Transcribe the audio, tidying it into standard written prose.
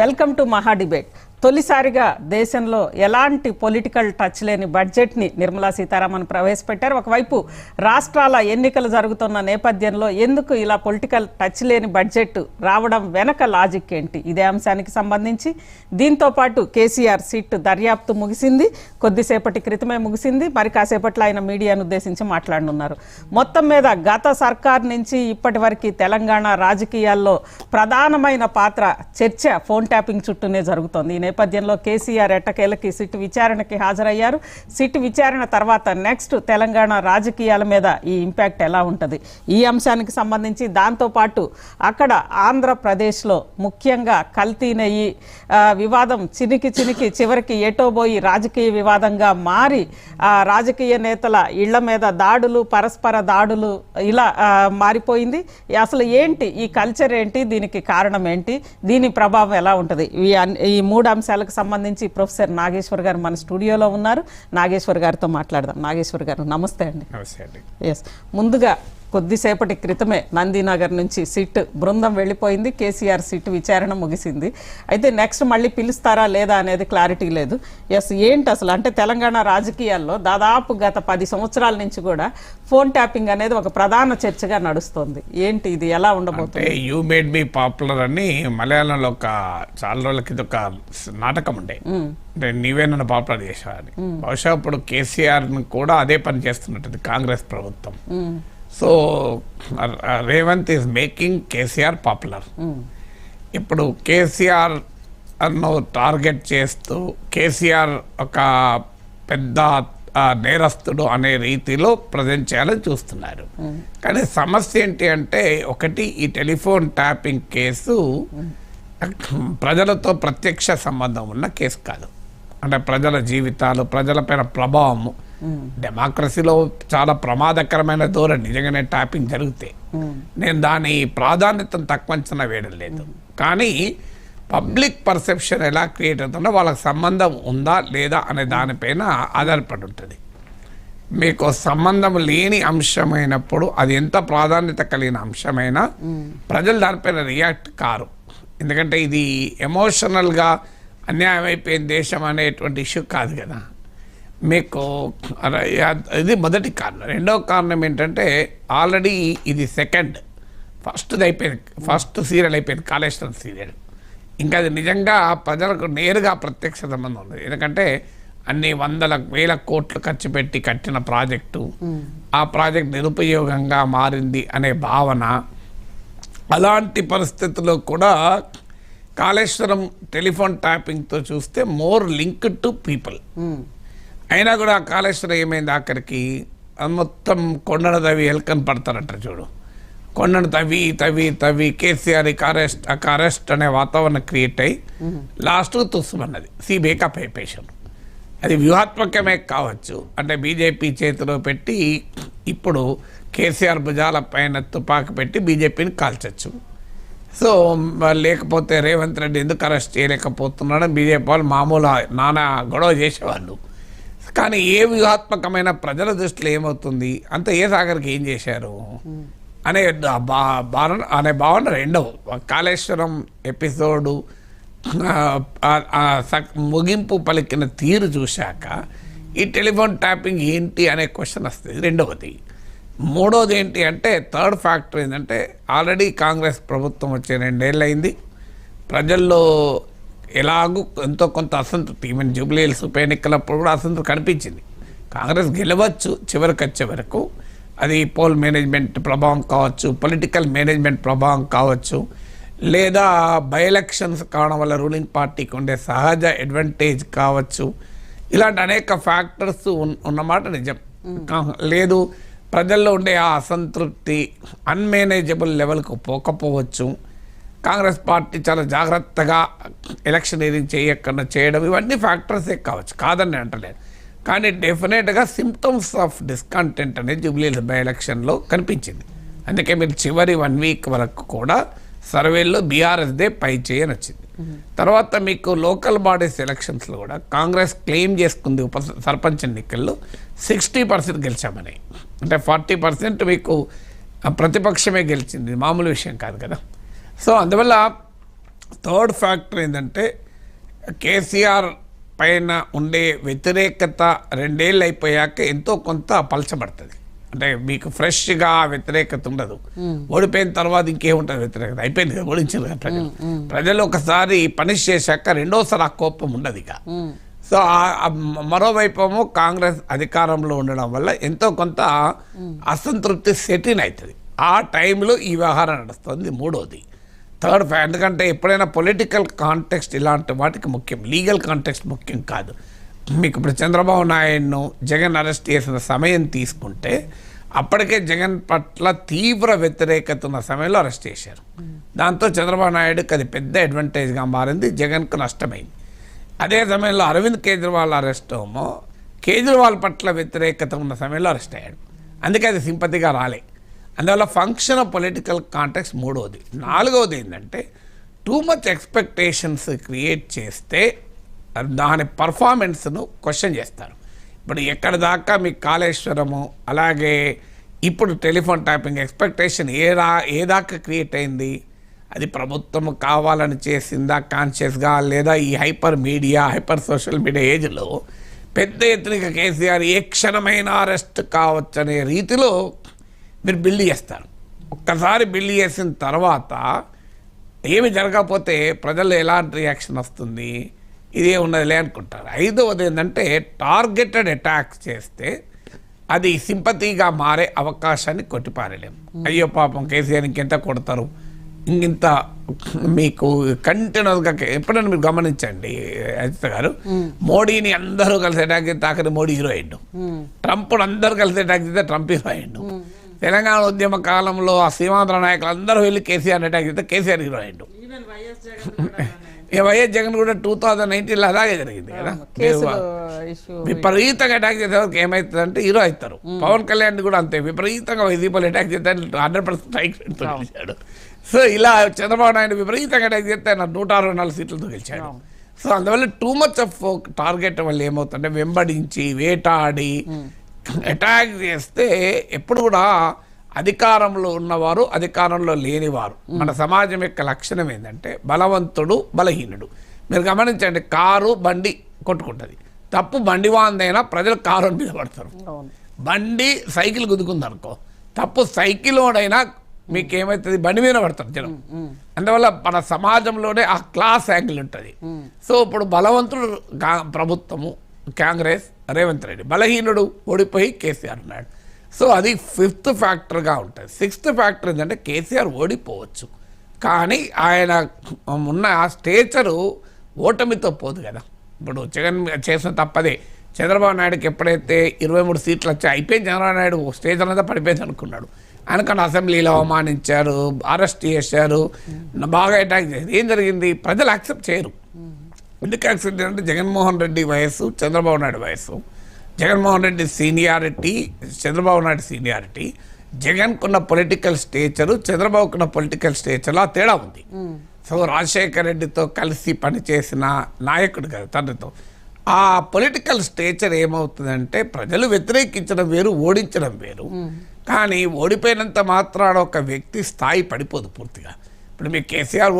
Welcome to మహా debate. తొలిసారిగా దేశంలో ఎలాంటి పొలిటికల్ టచ్ లేని బడ్జెట్ని నిర్మలా సీతారామన్ ప్రవేశపెట్టారు. ఒకవైపు రాష్ట్రాల ఎన్నికలు జరుగుతున్న నేపథ్యంలో ఎందుకు ఇలా పొలిటికల్ టచ్ లేని బడ్జెట్ రావడం వెనక లాజిక్ ఏంటి? ఇదే అంశానికి సంబంధించి దీంతో పాటు కేసీఆర్ సిట్ దర్యాప్తు ముగిసింది, కొద్దిసేపటి క్రితమే ముగిసింది. మరి కాసేపట్లో ఆయన మీడియాను ఉద్దేశించి మాట్లాడనున్నారు. మొత్తం మీద గత సర్కార్ నుంచి ఇప్పటి వరకు తెలంగాణ రాజకీయాల్లో ప్రధానమైన పాత్ర చర్చ ఫోన్ ట్యాపింగ్ చుట్టూనే జరుగుతోంది. ఈ నేపథ్యంలో కేసీఆర్ ఎట్టకేలకి సిట్ విచారణకి హాజరయ్యారు. సిట్ విచారణ తర్వాత నెక్స్ట్ తెలంగాణ రాజకీయాల మీద ఈ ఇంపాక్ట్ ఎలా ఉంటుంది, ఈ అంశానికి సంబంధించి దాంతోపాటు అక్కడ ఆంధ్రప్రదేశ్లో ముఖ్యంగా కల్తీ నెయ్యి వివాదం చినికి చివరికి ఎటోబోయి రాజకీయ వివాదంగా మారి రాజకీయ నేతల ఇళ్ల మీద దాడులు, పరస్పర దాడులు ఇలా మారిపోయింది. అసలు ఏంటి ఈ కల్చర్, ఏంటి దీనికి కారణం ఏంటి, దీని ప్రభావం ఎలా ఉంటుంది? ఈ మూడు అంశాలకు సంబంధించి ప్రొఫెసర్ నాగేశ్వర్ గారు మన స్టూడియోలో ఉన్నారు. నాగేశ్వర్ గారితో మాట్లాడదాం. నాగేశ్వర్ గారు నమస్తే అండి. ఎస్, ముందుగా కొద్దిసేపటి క్రితమే నందినగర్ నుంచి సిట్ బృందం వెళ్ళిపోయింది. కేసీఆర్ సిట్ విచారణ ముగిసింది. అయితే నెక్స్ట్ మళ్ళీ పిలుస్తారా లేదా అనేది క్లారిటీ లేదు. ఎస్, ఏంటి అసలు అంటే తెలంగాణ రాజకీయాల్లో దాదాపు గత 10 సంవత్సరాల నుంచి కూడా ఫోన్ ట్యాపింగ్ అనేది ఒక ప్రధాన చర్చగా నడుస్తోంది. ఏంటి ఇది, ఎలా ఉండబోతుంది? యూ మేడ్ మీ పాపులర్ అని మలయాళంలో చాలా రోజుల కింద ఒక నాటకం ఉండే, అంటే నీవే నన్ను పాపులర్ చేసేవాడిని. బహుశా ఇప్పుడు కేసీఆర్ కూడా అదే పని చేస్తున్నట్టు కాంగ్రెస్ ప్రభుత్వం. So Revanth is making KCR popular. ఇప్పుడు కేసీఆర్ టార్గెట్ చేస్తూ కేసీఆర్ ఒక పెద్ద నేరస్తుడు అనే రీతిలో ప్రజెంట్ చేయాలని చూస్తున్నారు. కానీ సమస్య ఏంటి అంటే, ఒకటి ఈ టెలిఫోన్ ట్యాపింగ్ కేసు ప్రజలతో ప్రత్యక్ష సంబంధం ఉన్న కేసు కాదు. అంటే ప్రజల జీవితాలు, ప్రజలపైన ప్రభావము, డెమోక్రసీలో చాలా ప్రమాదకరమైన ధోరణి నిజంగానే ట్యాపింగ్ జరిగితే. నేను దాని ప్రాధాన్యతను తక్కువ అంచనా వేయడం లేదు. కానీ పబ్లిక్ పర్సెప్షన్ ఎలా క్రియేట్ అవుతుందో వాళ్ళకి సంబంధం ఉందా లేదా అనే దానిపైన ఆధారపడి ఉంటుంది. మీకు సంబంధం లేని అంశమైనప్పుడు అది ఎంత ప్రాధాన్యత కలిగిన అంశమైనా ప్రజలు దానిపైన రియాక్ట్ కారు. ఎందుకంటే ఇది ఎమోషనల్గా అన్యాయం అయిపోయిన దేశం అనేటువంటి ఇష్యూ కాదు కదా. మీకు ఇది మొదటి కారణం. రెండవ కారణం ఏంటంటే, ఆల్రెడీ ఇది ఫస్ట్ది అయిపోయింది, ఫస్ట్ సీరియల్ అయిపోయింది, కాళేశ్వరం సీరియల్. ఇంకా అది నిజంగా ప్రజలకు నేరుగా ప్రత్యక్ష సంబంధం ఉంది. ఎందుకంటే అన్ని 100,000 కోట్లు ఖర్చు పెట్టి కట్టిన ప్రాజెక్టు, ఆ ప్రాజెక్ట్ నిరుపయోగంగా మారింది అనే భావన. అలాంటి పరిస్థితుల్లో కూడా కాళేశ్వరం టెలిఫోన్ ట్యాపింగ్తో చూస్తే మోర్ లింక్డ్ టు పీపుల్. అయినా కూడా కాళేశ్వరం ఏమైంది, ఆఖరికి మొత్తం కొండను తవ్వి ఎల్కన్ పడతారంట చూడు. కొండను తవ్వి కేసీఆర్ అరెస్ట్ అనే వాతావరణం క్రియేట్ అయ్యి లాస్ట్కు తుస్సుమన్నది సిబిఐకి అయిపోయాను. అది వ్యూహాత్మకమే కావచ్చు. అంటే బీజేపీ చేతిలో పెట్టి ఇప్పుడు కేసీఆర్ భుజాల పైన తుపాకి పెట్టి బీజేపీని కాల్చచ్చు. సో లేకపోతే రేవంత్ రెడ్డి ఎందుకు అరెస్ట్ చేయలేకపోతున్నాడని బీజేపీ వాళ్ళు మామూలు నానా గొడవ చేసేవాళ్ళు. కానీ ఏ వ్యూహాత్మకమైన ప్రజల దృష్టిలో ఏమవుతుంది, అంత ఏ సాగర్కి ఏం చేశారు అనే భావన రెండవ కాళేశ్వరం ఎపిసోడు ముగింపు పలికిన తీరు చూశాక ఈ టెలిఫోన్ ట్యాపింగ్ ఏంటి అనే క్వశ్చన్ వస్తుంది. రెండవది. మూడవది ఏంటి అంటే, థర్డ్ ఫ్యాక్టర్ ఏంటంటే, ఆల్రెడీ కాంగ్రెస్ ప్రభుత్వం వచ్చే 2 ఏళ్ళు అయింది. ప్రజల్లో ఎలాగూ ఎంతో కొంత అసంతృప్తి, ఈవెన్ జూబ్లీ హిల్స్ ఉప ఎన్నికలప్పుడు కూడా అసంతృప్తి కనిపించింది. కాంగ్రెస్ గెలవచ్చు చివరికి వచ్చే వరకు. అది పోల్ మేనేజ్మెంట్ ప్రభావం కావచ్చు, పొలిటికల్ మేనేజ్మెంట్ ప్రభావం కావచ్చు, లేదా బై ఎలక్షన్స్ కావడం వల్ల రూలింగ్ పార్టీకి ఉండే సహజ అడ్వాంటేజ్ కావచ్చు. ఇలాంటి అనేక ఫ్యాక్టర్స్ ఉన్నమాట నిజం. లేదు, ప్రజల్లో ఉండే ఆ అసంతృప్తి అన్మేనేజబుల్ లెవెల్కు పోకపోవచ్చు. కాంగ్రెస్ పార్టీ చాలా జాగ్రత్తగా ఎలక్షనీరింగ్ చేయడం, ఇవన్నీ ఫ్యాక్టర్సే కావచ్చు, కాదని అంటలేదు. కానీ డెఫినెట్గా సిమ్టమ్స్ ఆఫ్ డిస్కంటెంట్ అనేది జూబ్లీ బై ఎలక్షన్లో కనిపించింది. అందుకే మీరు చివరి 1 వీక్ వరకు కూడా సర్వేల్లో బీఆర్ఎస్దే పై చేయని వచ్చింది. తర్వాత మీకు లోకల్ బాడీస్ ఎలక్షన్స్లో కూడా కాంగ్రెస్ క్లెయిమ్ చేసుకుంది సర్పంచ్ ఎన్నికల్లో 60% గెలిచామని. అంటే 40% మీకు ప్రతిపక్షమే గెలిచింది, మామూలు విషయం కాదు కదా. సో అందువల్ల థర్డ్ ఫ్యాక్టర్ ఏంటంటే కేసీఆర్ పైన ఉండే వ్యతిరేకత 2 ఏళ్ళు అయిపోయాక ఎంతో కొంత పలచబడుతుంది. అంటే మీకు ఫ్రెష్గా వ్యతిరేకత ఉండదు. ఓడిపోయిన తర్వాత ఇంకేముంటుంది వ్యతిరేకత, అయిపోయింది కదా, ఓడించారు కదా ప్రజలు. ప్రజలు ఒకసారి పనిష్ చేశాక రెండోసారి ఆ కోపం ఉండదు ఇక. సో మరోవైపు కాంగ్రెస్ అధికారంలో ఉండడం వల్ల ఎంతో కొంత అసంతృప్తి సెటిల్ అవుతుంది. ఆ టైంలో ఈ వ్యవహారం నడుస్తుంది. మూడోది థర్డ్ ఫ్యాక్టర్, ఎందుకంటే ఎప్పుడైనా పొలిటికల్ కాంటెక్స్ట్ ఇలాంటి వాటికి ముఖ్యం, లీగల్ కాంటెక్స్ట్ ముఖ్యం కాదు. మీకు ఇప్పుడు చంద్రబాబు నాయుడును జగన్ అరెస్ట్ చేసిన సమయం తీసుకుంటే అప్పటికే జగన్ పట్ల తీవ్ర వ్యతిరేకత ఉన్న సమయంలో అరెస్ట్ చేశారు. దాంతో చంద్రబాబు నాయుడుకి అది పెద్ద అడ్వాంటేజ్గా మారింది, జగన్కు నష్టమైంది. అదే సమయంలో అరవింద్ కేజ్రీవాల్ అరెస్ట్ ఏమో కేజ్రీవాల్ పట్ల వ్యతిరేకత ఉన్న సమయంలో అరెస్ట్ అయ్యాడు. అందుకే అది సింపతిగా రాలే. అందువల్ల ఫంక్షన్ ఆఫ్ పొలిటికల్ కాంటెక్స్ట్ మూడవది. నాలుగవది ఏంటంటే టూ మచ్ ఎక్స్పెక్టేషన్స్ క్రియేట్ చేస్తే దాని పర్ఫార్మెన్స్ను క్వశ్చన్ చేస్తారు. ఇప్పుడు ఎక్కడి దాకా మీకు కాళేశ్వరము, అలాగే ఇప్పుడు టెలిఫోన్ ట్యాపింగ్ ఎక్స్పెక్టేషన్ ఏ దాకా క్రియేట్ అయింది? అది ప్రభుత్వం కావాలని చేసిందా కాన్షియస్గా, లేదా ఈ hyper media, hyper social media ఏజ్లో పెద్ద ఎత్తున కేసీఆర్ ఏ క్షణమైన అరెస్ట్ కావచ్చు అనే రీతిలో మీరు బిల్డ్ చేస్తారు. ఒక్కసారి బిల్డ్ చేసిన తర్వాత ఏమి జరగకపోతే ప్రజలు ఎలాంటి రియాక్షన్ వస్తుంది, ఇదే ఉన్నదిలే అనుకుంటారు. ఐదవది ఏంటంటే టార్గెటెడ్ అటాక్స్ చేస్తే అది సింపతిగా మారే అవకాశాన్ని కొట్టిపారలేము. అయ్యో పాపం కేసీఆర్ ఇంకెంత కొడతారు, ఇంత మీకు కంటిన్యూస్గా ఎప్పుడైనా మీరు గమనించండి అజిత్ గారు, మోడీని అందరూ కలిసి అటాక్ చేస్తే ఆఖరి మోడీ హీరో అయ్యిండు, ట్రంప్ను అందరూ కలిసి అటాక్ చేస్తే ట్రంప్ హీరో అయ్యిండు, తెలంగాణ ఉద్యమ కాలంలో ఆ సీమాంధ్ర నాయకులు అందరూ వెళ్ళి కేసీఆర్ అటాక్ చేస్తే కేసీఆర్ హీరో అయ్యిండు. వైఎస్ జగన్ కూడా 2019లో అలాగే జరిగింది కదా. విపరీతంగా అటాక్ చేసేవారికి ఏమవుతుందంటే హీరో అవుతారు. పవన్ కళ్యాణ్ కూడా అంతే, విపరీతంగా వైసీపీలు అటాక్ చేస్తే 100% స్ట్రైక్ రేట్తో గెలిచాడు. సో ఇలా చంద్రబాబు నాయుడు విపరీతంగా అటాక్ చేస్తే 164 సీట్లతో గెలిచాడు. సో అందువల్ల టూ మచ్ ఆఫ్ టార్గెట్ వల్ల ఏమవుతుందంటే వెంబడించి వేటాడి అటాక్ చేస్తే ఎప్పుడు కూడా అధికారంలో ఉన్నవారు, అధికారంలో లేనివారు, మన సమాజం యొక్క లక్షణం ఏంటంటే బలవంతుడు బలహీనుడు. మీరు గమనించండి, కారు బండి కొట్టుకుంటుంది, తప్పు బండి వాందైనా ప్రజలు కారు మీద పడతారు. బండి సైకిల్ గుద్దుకుంది అనుకో, తప్పు సైకిల్ ఓడైనా మీకు ఏమవుతుంది, బండి మీద పడతారు జనం. అందువల్ల మన సమాజంలోనే ఆ క్లాస్ యాంగిల్ ఉంటుంది. సో ఇప్పుడు బలవంతుడు ప్రభుత్వము కాంగ్రెస్ రేవంత్ రెడ్డి, బలహీనుడు ఓడిపోయి కేసీఆర్ ఉన్నాడు. సో అది 5th ఫ్యాక్టర్గా ఉంటుంది. 6th ఫ్యాక్టర్ ఏంటంటే కేసీఆర్ ఓడిపోవచ్చు, కానీ ఆయన ఉన్న ఆ స్టేచరు ఓటమితో పోదు కదా. ఇప్పుడు జగన్ చేసిన తప్పదే, చంద్రబాబు నాయుడుకి ఎప్పుడైతే 23 సీట్లు వచ్చాయి అయిపోయింది, చంద్రబాబు నాయుడు స్టేజ్ అంతా పడిపోయింది అనుకున్నాడు. ఆయనకన్నా అసెంబ్లీలో అవమానించారు, అరెస్ట్ చేశారు, బాగా అటాక్ చేశారు. ఏం జరిగింది? ప్రజలు యాక్సెప్ట్ చేయరు. ఎందుకు యాక్సెప్ట్ చేయాలంటే జగన్మోహన్ రెడ్డి వయస్సు, చంద్రబాబు నాయుడు వయస్సు, జగన్మోహన్ రెడ్డి సీనియారిటీ, చంద్రబాబు నాయుడు సీనియారిటీ, జగన్కున్న పొలిటికల్ స్టేచరు, చంద్రబాబుకున్న పొలిటికల్ స్టేచర్లో ఆ తేడా ఉంది. సో రాజశేఖర రెడ్డితో కలిసి పనిచేసిన నాయకుడు కదా తండ్రితో, ఆ పొలిటికల్ స్టేచర్ ఏమవుతుందంటే ప్రజలు వ్యతిరేకించడం వేరు, ఓడించడం వేరు. కానీ ఓడిపోయినంత మాత్రాన ఒక వ్యక్తి స్థాయి పడిపోదు పూర్తిగా. ఇప్పుడు మీకు కేసీఆర్